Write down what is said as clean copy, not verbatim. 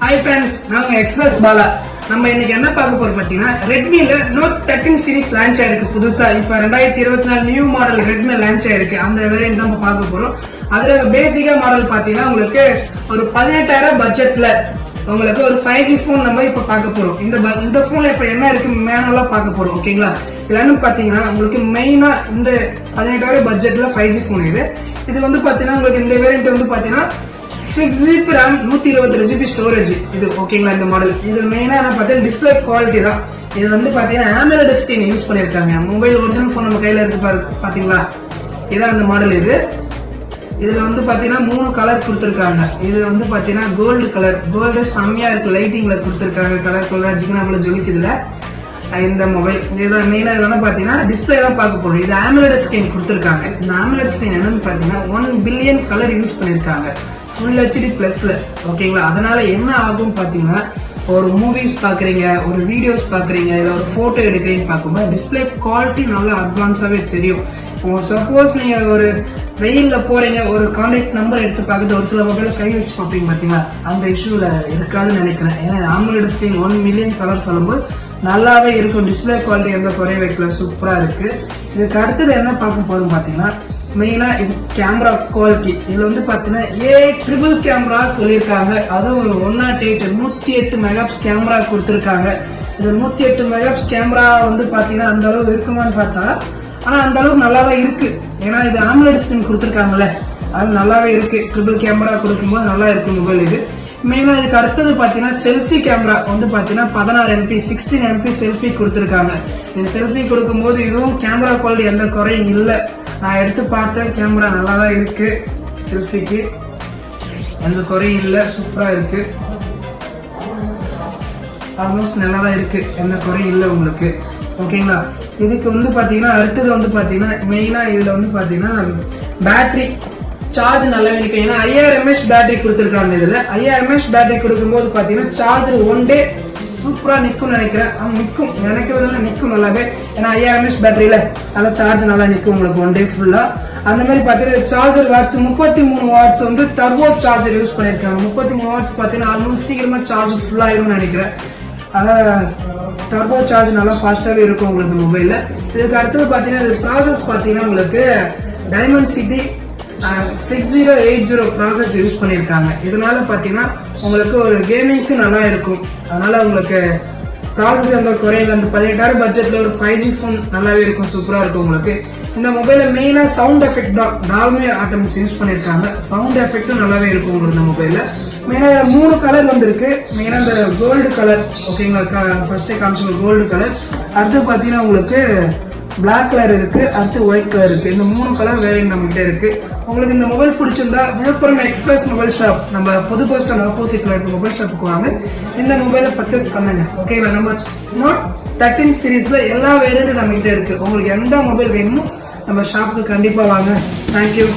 Hi friends, நாங்க express Bala. நம்ம இன்னைக்கு என்ன பார்க்க போறோம் பாத்தீங்கன்னா Redmi-ல Note 13 சீரிஸ் லான்ச் ஆயிருக்கு புதுசா. இப்ப 2024 நியூ மாடல் Redmi லான்ச் ஆயிருக்கு. அந்த வேரியன்ட் தான் பார்க்க போறோம். அதுல பேசிக்கா மாடல் பாத்தீங்கன்னா உங்களுக்கு ஒரு 18000 பட்ஜெட்ல உங்களுக்கு ஒரு 5G போன் நம்ம இப்ப பார்க்க போறோம். இந்த போன்ல இப்ப என்ன இருக்கு மேனுவலா பார்க்க போறோம். ஓகேங்களா? இல்லன்னு பாத்தீங்கன்னா உங்களுக்கு மெயினா இந்த 18000 பட்ஜெட்ல 5G போன் இது வந்து பாத்தீங்கன்னா உங்களுக்கு இந்த வேரியன்ட் வந்து பாத்தீங்கன்னா 6GB RAM 128GB ஸ்டோரேஜ் இது ஓகேங்களா இந்த மாடல். இது மெயினா என்ன பார்த்தீங்கன்னா டிஸ்பிளே குவாலிட்டி தான். இது வந்து பாத்தீங்கன்னா AMOLED ஸ்கிரீன் யூஸ் பண்ணிருக்காங்க. மொபைல் ஒரிஜினல் போன் நம்ம கையில இருக்கு பாத்தீங்களா, இதான் அந்த மாடல். இதுல வந்து பாத்தீங்கன்னா 3 கலர் கொடுத்திருக்காங்க. இது வந்து பாத்தீங்கன்னா கோல்டு கலர், கோல்டு செம்மையா இருக்கு, லைட்டிங்ல கொடுத்திருக்காங்க. கலர் ஜிக்னாம்ல ஜொலிக்குதுல இந்த மொபைல். இதுதான் மெயினா இதெல்லாம் பாத்தீங்கன்னா டிஸ்பிளே தான் பார்க்க போறோம். இது AMOLED ஸ்கிரீன் கொடுத்திருக்காங்க. இந்த AMOLED ஸ்கிரீன் என்னன்னு பாத்தீங்கன்னா 1 பில்லியன் கலர் யூஸ் பண்ணிருக்காங்க Full HD Plusல. ஓகேங்களா? அதனால என்ன ஆகும் பாத்தீங்கன்னா ஒரு மூவிஸ் பாக்குறீங்க, ஒரு வீடியோஸ் பாக்குறீங்க, இல்ல ஒரு போட்டோ எடுக்கிறீங்க பார்க்கும்போது டிஸ்பிளே குவாலிட்டி நல்லா அட்வான்ஸாவே தெரியும். சப்போஸ் நீங்க ஒரு வெயில்ல போறீங்க, ஒரு கான்டாக்ட் நம்பர் எடுத்து பார்க்குறது ஒரு சில மொபைல கை வச்சு பார்ப்பீங்க பாத்தீங்களா, அந்த இஷ்யூல இருக்காதுன்னு நினைக்கிறேன். ஏன்னா AMOLED ஸ்கிரீன் 1 மில்லியன் கலர் சொல்லும்போது நல்லாவே இருக்கும். டிஸ்பிளே குவாலிட்டி எந்த குறைய வைக்கல, சூப்பரா இருக்கு. இதுக்கு அடுத்தது என்ன பார்க்க போறோம் பாத்தீங்கன்னா மெயினா இது கேமரா குவாலிட்டி. இதுல வந்து பாத்தீங்கன்னா ட்ரிபிள் கேமரா சொல்லியிருக்காங்க. அதுவும் 108 மெகாபிக்ஸ் கேமரா கொடுத்திருக்காங்க. இந்த 108 மெகாபிக்ஸ் கேமரா வந்து பாத்தீங்கன்னா அந்த அளவு இருக்குமான்னு பார்த்தா ஆனா அந்த அளவுக்கு நல்லா தான் இருக்கு. ஏன்னா இது AMOLED ஸ்கிரீன் கொடுத்திருக்காங்கல்ல, அது நல்லாவே இருக்கு. ட்ரிபிள் கேமரா கொடுக்கும்போது நல்லா இருக்கு மொபைல். இது மெயினா இதுக்கு அடுத்தது பாத்தீங்கன்னா செல்ஃபி கேமரா வந்து பாத்தீங்கன்னா 16 MP 16 MP செல்ஃபி கொடுத்திருக்காங்க. இது செல்ஃபி கொடுக்கும்போது இதுவும் கேமரா குவாலிட்டி எந்த குறையும் இல்லை. நான் எடுத்து பார்த்த கேமரா நல்லா தான் இருக்கு. செல்ஃபிக்கு எந்த குறையும் இல்லை, சூப்பரா இருக்கு. ஆல்மோஸ்ட் நல்லா தான் இருக்கு, எந்த குறையும் இல்லை உங்களுக்கு. ஓகேங்களா? இதுக்கு வந்து பாத்தீங்கன்னா அடுத்தது வந்து பாத்தீங்கன்னா மெயினா இதுல வந்து பாத்தீங்கன்னா பேட்டரி சார்ஜ் நல்லா இருக்கு. ஏன்னா 5000 mAh பேட்டரி கொடுத்திருக்காங்க. இதுல 5000 mAh பேட்டரி கொடுக்கும்போது பாத்தீங்கன்னா சார்ஜர் 1 டே சூப்பரா நிக்கும் நினைக்கிறேன். நினைக்கிறதுல நிக்கும் நல்லாவே. ஏன்னா 5000 mAh பேட்டரியில நல்லா சார்ஜ் நல்லா நிக்கும் உங்களுக்கு 1 டே ஃபுல்லா. அந்த மாதிரி பாத்தீங்கன்னா சார்ஜர் வாட்ஸ் 33 வாட்ஸ் வந்து டர்போ சார்ஜர் யூஸ் பண்ணிருக்காங்க. 33 வாட்ஸ் பாத்தீங்கன்னா ஆல்மோஸ்ட் சீக்கிரமா சார்ஜ் ஃபுல் ஆயிடும் நினைக்கிறேன். அதான் டர்போ சார்ஜ் நல்லா ஃபாஸ்டாவே இருக்கும் உங்களுக்கு மொபைல்ல. இதுக்கு அடுத்தது பாத்தீங்கன்னா ப்ராசஸ் பாத்தீங்கன்னா உங்களுக்கு Dimensity 6080 ப்ராசஸ் யூஸ் பண்ணிருக்காங்க. இதனால பாத்தீங்கன்னா உங்களுக்கு ஒரு கேமிங்க்கு நல்லா இருக்கும். அதனால உங்களுக்கு ப்ராசஸ் எந்த குறையில அந்த 18000 பட்ஜெட்ல ஒரு 5G போன் நல்லாவே இருக்கும், சூப்பரா இருக்கும் உங்களுக்கு. இந்த மொபைல மெயினா சவுண்ட் எஃபெக்ட் தான், டால்பி அட்டம்ஸ் யூஸ் பண்ணிருக்காங்க. சவுண்ட் எஃபெக்டும் நல்லாவே இருக்கும் உங்களுக்கு இந்த மொபைல்ல. மெயினா 3 கலர் வந்திருக்கு. மெயினா இந்த கோல்டு கலர், ஓகேங்களா, ஃபர்ஸ்டே காமிச்ச கோல்டு கலர். அடுத்து பாத்தீங்கன்னா உங்களுக்கு பிளாக் கலர் இருக்கு, அடுத்து ஒயிட் கலர் இருக்கு. இந்த 3 கலர் வேரியன்ட் நம்ம கிட்ட இருக்கு. உங்களுக்கு இந்த மொபைல் பிடிச்சிருந்தா விழுப்புரம் எக்ஸ்பிரஸ் மொபைல் ஷாப், நம்ம புது பஸ் ஸ்டாண்ட் ஆப்போசிட்ல இருக்க மொபைல் ஷாப்புக்கு வாங்க, இந்த மொபைலை பர்ச்சேஸ் பண்ணுங்க. ஓகேங்களா? நம்ம Note 13 சீரீஸ்ல எல்லா வேரியன்ட்டும் நம்ம கிட்ட இருக்கு. உங்களுக்கு எந்த மொபைல் வேணுமோ நம்ம ஷாப்புக்கு கண்டிப்பா வாங்க. தேங்க்யூ.